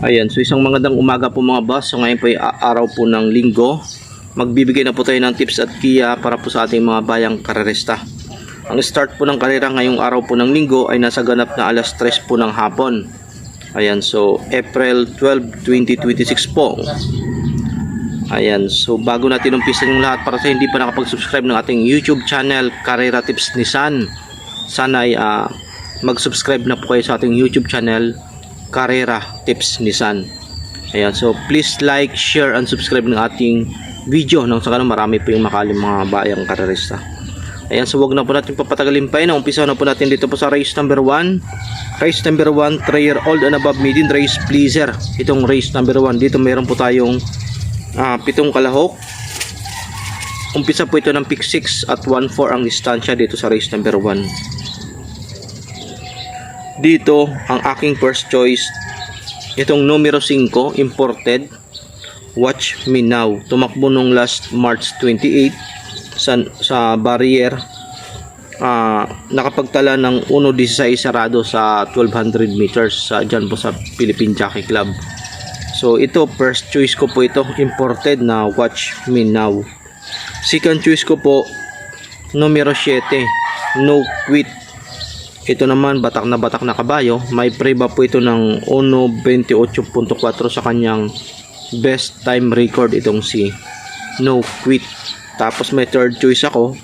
Ayan, so isang magandang umaga po mga boss. So ngayon po ay araw po ng linggo. Magbibigay na po tayo ng tips at kiya para po sa ating mga bayang karerista. Ang start po ng karera ngayong araw po ng linggo ay nasa ganap na alas 3 po ng hapon. Ayan, so April 12, 2026 po. Ayan, so bago natin umpisan yung lahat, para sa hindi pa nakapag-subscribe ng ating YouTube channel, Carrera Tips Nissan, sana ay mag-subscribe na po kayo sa ating YouTube channel, Carrera Tips Nissan. Ayan, so please like, share, and subscribe ng ating video nang sa ganun marami po yung makalim mga bayang karerista. Ayan, so wag na po natin papatagalin pa yun. Umpisa na po natin dito po sa race number 1. Race number 1, 3-year-old and above maiden race pleaser. Itong race number 1, dito mayroon po tayong 7 kalahok. Umpisa po ito ng pick 6 at 1-4 ang distansya dito sa race number 1. Dito ang aking first choice, itong numero 5 imported, Watch Me Now. Tumakbo nung last March 28 sa barrier, nakapagtala ng 1.16 sarado sa 1200 meters dyan po sa Philippine Jockey Club. So ito, first choice ko po ito, imported na Watch Me Now. Second choice ko po, numero 7, No Quit. Ito naman, batak na kabayo. May preba po ito ng 1.28.4 sa kanyang best time record, itong si No Quit. Tapos may third choice ako,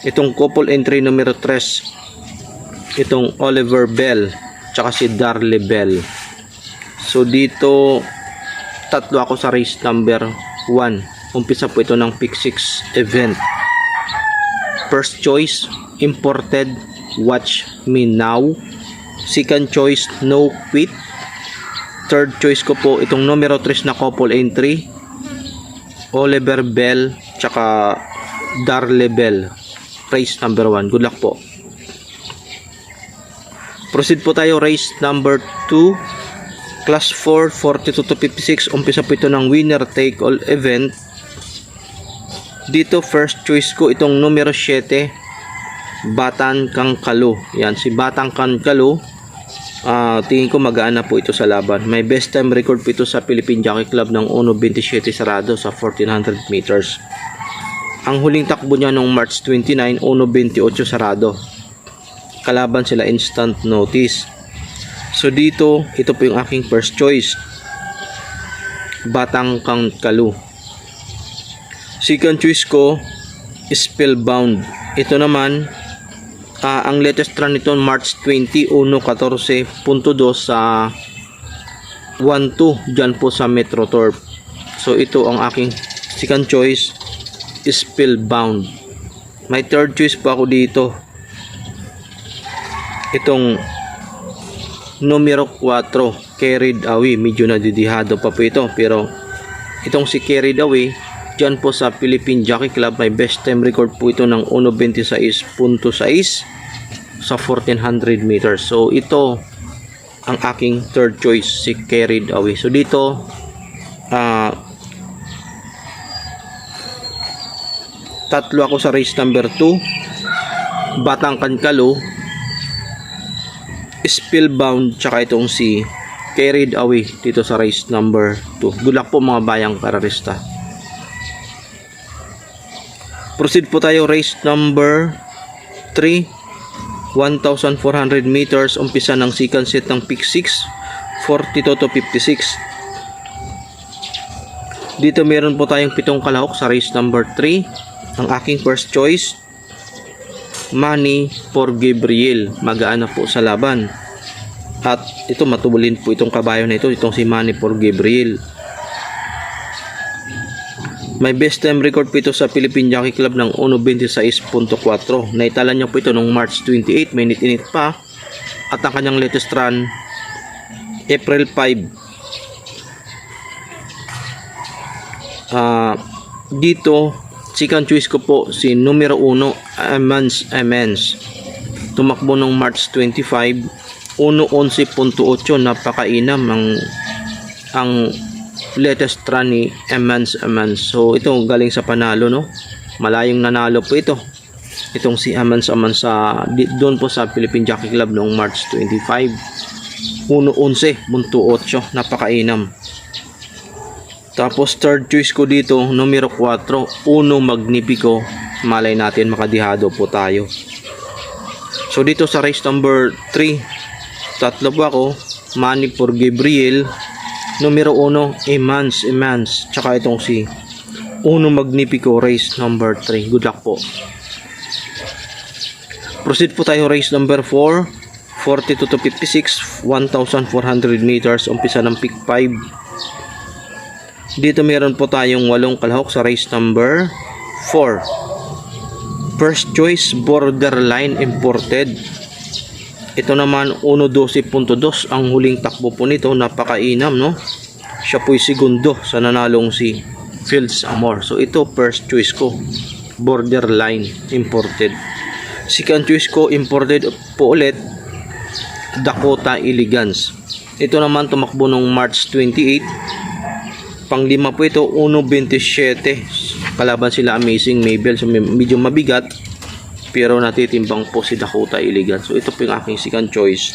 itong couple entry numero 3, itong Oliver Bell tsaka si Darley Bell. So dito tatlo ako sa race number 1. Umpisa po ito ng pick 6 event. First choice, imported, Watch Me Now. Second choice, No Quit. Third choice ko po itong numero 3 na couple entry, Oliver Bell tsaka Darley Bell. Race number 1. Good luck po. Proceed po tayo race number 2, class 4, 42 to 56. Umpisa po ito ng winner take all event. Dito first choice ko itong numero 7, Batang Kangkalo. Yan, si Batang Kangkalo. Tingin ko magaan na po ito sa laban. May best time record po ito sa Philippine Jockey Club ng 1.27 sarado sa 1400 meters. Ang huling takbo niya noong March 29, 1.28 sarado. Kalaban sila instant notice. So dito, ito po yung aking first choice, Batang Kangkalo. Second choice ko, Spellbound. Ito naman, ang latest run nito March 20, 1.14.2 sa 1-2 dyan po sa Metro Turf. So ito ang aking second choice, Spellbound. May third choice po ako dito, itong numero 4, Carried Away. Medyo nadidihado pa po ito, pero itong si Carried Away dyan po sa Philippine Jockey Club, may best time record po ito ng 1.26.6 sa 1400 meters. So ito ang aking third choice, si Carried Away. So dito tatlo ako sa race number 2, Batang Kangkalo, Spellbound, tsaka itong si Carried Away dito sa race number 2. Good luck po mga bayang karerista. Proceed po tayo race number 3, 1,400 meters. Umpisa ng second set ng pick 6, 42 to 56. Dito meron po tayong 7 kalahok sa race number 3. Ang aking first choice, Money for Gabriel. Magaan na po sa laban. At ito, matubulin po itong kabayo na ito, itong si Money for Gabriel. May best time record po ito sa Philippine Jockey Club ng 1.26.4. Naitala niya po ito noong March 28, mainit-init pa. At ang kanyang latest run, April 5. Dito, second choice ko po si numero 1, Amens. Tumakbo noong March 25, 1.11.8. Napakainam ang latest run ni Amens. So ito galing sa panalo, no? Malayong nanalo po ito. Itong si Amens sa doon po sa Philippine Jockey Club noong March 25. 1.11.8, napakainam. Tapos third choice ko dito, numero 4, Uno Magnifico. Malay natin makadihado po tayo. So dito sa race number 3, tatlo po ako, Money for Gabriel, numero 1, Emans, tsaka itong si Uno Magnifico, race number 3. Good luck po. Proceed po tayo race number 4, 42 to 56, 1,400 meters, umpisa ng pick 5. Dito meron po tayong 8 kalahok sa race number 4. First choice, Borderline Imported. Ito naman 1.12.2 ang huling takbo po nito, napakainam, no? Siya po'y segundo sa nanalong si Fields Amor. So ito first choice ko, Borderline Imported. Second choice ko, imported po ulit, Dakota Elegance. Ito naman tumakbo nung March 28. Panglima po ito, 1.27. Kalaban sila Amazing Mabel. So medyo mabigat, pero natitimbang po si Dakota Elegance. So ito po yung aking second choice.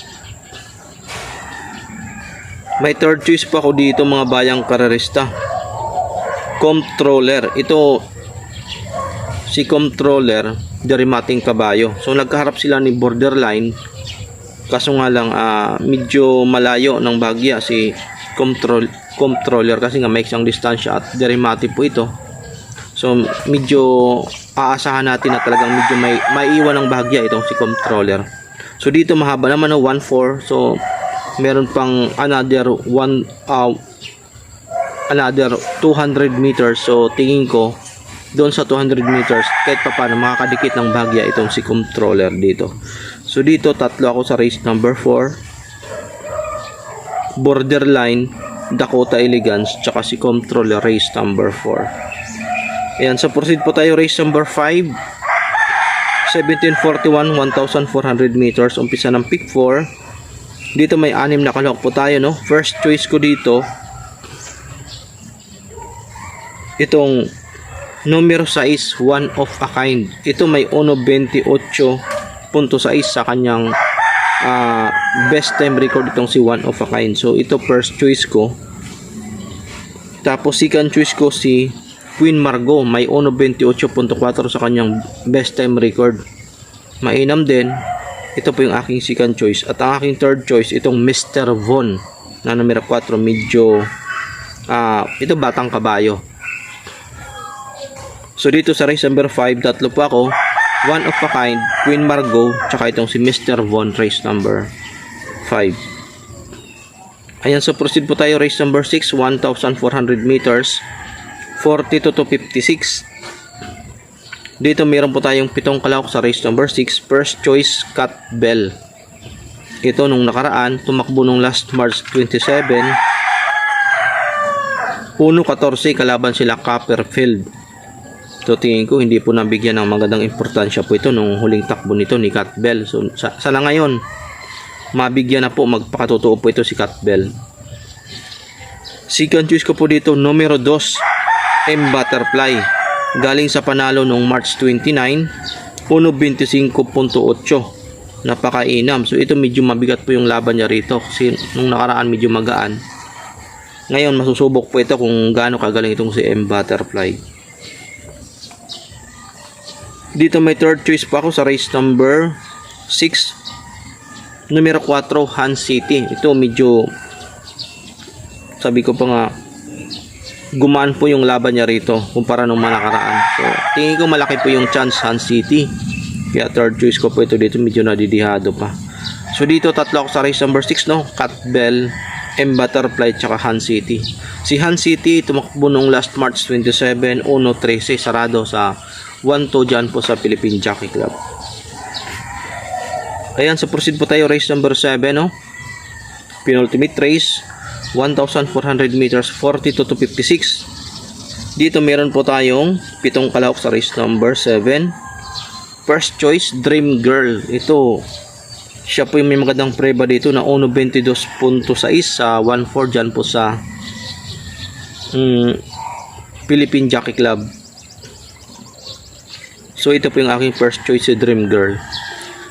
May third choice pa ako dito, mga bayang karerista. Comptroller. Ito si Comptroller, Derimating Kabayo. So nagkaharap sila ni Borderline. Kaso nga lang medyo malayo ng bahagya si Comptroller kasi nga may isang distansya at Derimati po ito. So medyo aasahan natin na talagang medyo may iwan ng bahagya itong si Comptroller. So dito mahaba naman ng 1.4. So meron pang another 200 meters. So tingin ko doon sa 200 meters kahit pa paano makakadikit ng bahagya itong si Comptroller dito. So dito tatlo ako sa race number 4, Borderline, Dakota Elegance, tsaka si Comptroller, race number 4. Ayan, so proceed po tayo race number 5, 1741, 1,400 meters, umpisa ng pick 4. Dito may 6 na kalahok po tayo, no? First choice ko dito, itong numero 6, One of a Kind. Ito may 1.28.6 sa kanyang best time record, itong si One of a Kind. So ito first choice ko. Tapos second choice ko si Queen Margot, may 1.28.4 sa kanyang best time record. Mainam din. Ito po yung aking second choice. At ang aking third choice, itong Mr. Von na numero 4, medyo ito batang kabayo. So dito sa race number 5, tatlo po ako, One of a Kind, Queen Margot, tsaka itong si Mr. Von, race number 5. Ayan, so proceed po tayo race number 6, 1,400 meters, 42 to 56. Dito meron po tayong 7 kalahok sa race number 6. First choice, Cat Bell. Ito nung nakaraan, tumakbo nung last March 27, 1.14, kalaban sila Copperfield. So tingin ko hindi po nabigyan ng magandang importansya po ito nung huling takbo nito ni Cat Bell. So sana ngayon mabigyan na po, magpakatotoo po ito si Cat Bell. Second choice ko po dito, numero 2, M Butterfly. Galing sa panalo nung March 29, 1.25.8. Napakainam. So ito medyo mabigat po yung laban niya rito kasi nung nakaraan medyo magaan. Ngayon masusubok po ito kung gaano kagaling itong si M Butterfly. Dito may third choice pa ako sa race number 6, numero 4, Hans City. Ito medyo, sabi ko pa nga, gumaan po yung laban niya rito kumpara nung nakaraan. So tingin ko malaki po yung chance Hans City, kaya third choice ko po ito dito, medyo nadidihado pa. So dito tatlo ako sa race number 6, no? Cat Bell, M Butterfly, tsaka Hans City. Si Hans City tumakbo nung last March 27, 1.13, sarado sa 1-2 dyan po sa Philippine Jockey Club. Ayan, so proceed po tayo race number 7, no? Penultimate race, 1,400 meters, 42 to 56. Dito meron po tayong 7 kalahok sa race number 7. First choice, Dream Girl. Ito, siya po yung may magandang preba dito na 1.22.6 sa 1-4 dyan po sa Philippine Jockey Club. So ito po yung aking first choice, si Dream Girl.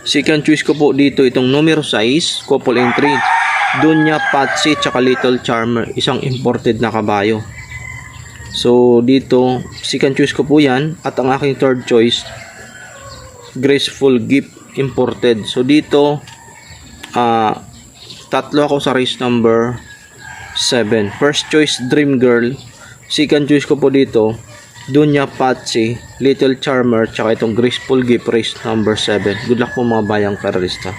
Second choice ko po dito itong numero 6, couple entry, Dunya, Patsy, tsaka Little Charmer, isang imported na kabayo. So dito, second choice ko po yan, at ang aking third choice, Graceful Gift, imported. So dito, tatlo ako sa race number 7. First choice, Dream Girl. Second choice ko po dito, Dunya, Patsy, Little Charmer, tsaka itong Graceful Gift, race number 7. Good luck po mga bayang karalista.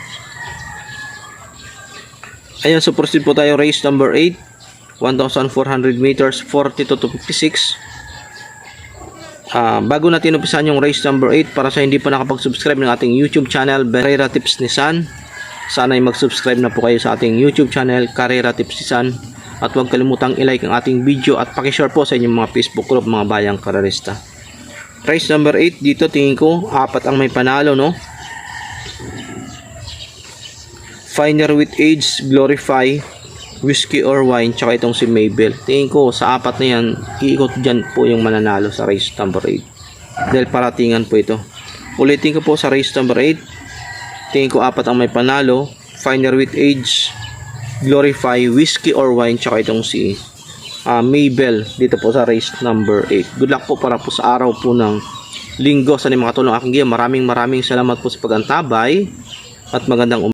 Ayan, so proceed po tayo race number 8, 1,400 meters, 42 to 56. Bago natin umpisan yung race number 8, para sa hindi pa nakapag-subscribe ng ating YouTube channel, Carrera Tips Nissan, sana ay mag-subscribe na po kayo sa ating YouTube channel, Carrera Tips Nissan, at huwag kalimutang i-like ang ating video at pakishare po sa inyong mga Facebook group mga bayang karalista. Race number 8, dito tingin ko, 4 ang may panalo, no? Finer with Age, Glorify, Whiskey or Wine, tsaka itong si Mabel. Tingin ko sa 4 na yan, iikot dyan po yung mananalo sa race number 8. Dahil paratingan po ito. Ulitin ko po sa race number 8. Tingin ko 4 ang may panalo. Finer with Age, Glorify, Whiskey or Wine, tsaka itong si Mabel dito po sa race number 8. Good luck po para po sa araw po ng Linggo. Sana makatulong aking game. Maraming salamat po sa pagantabay at magandang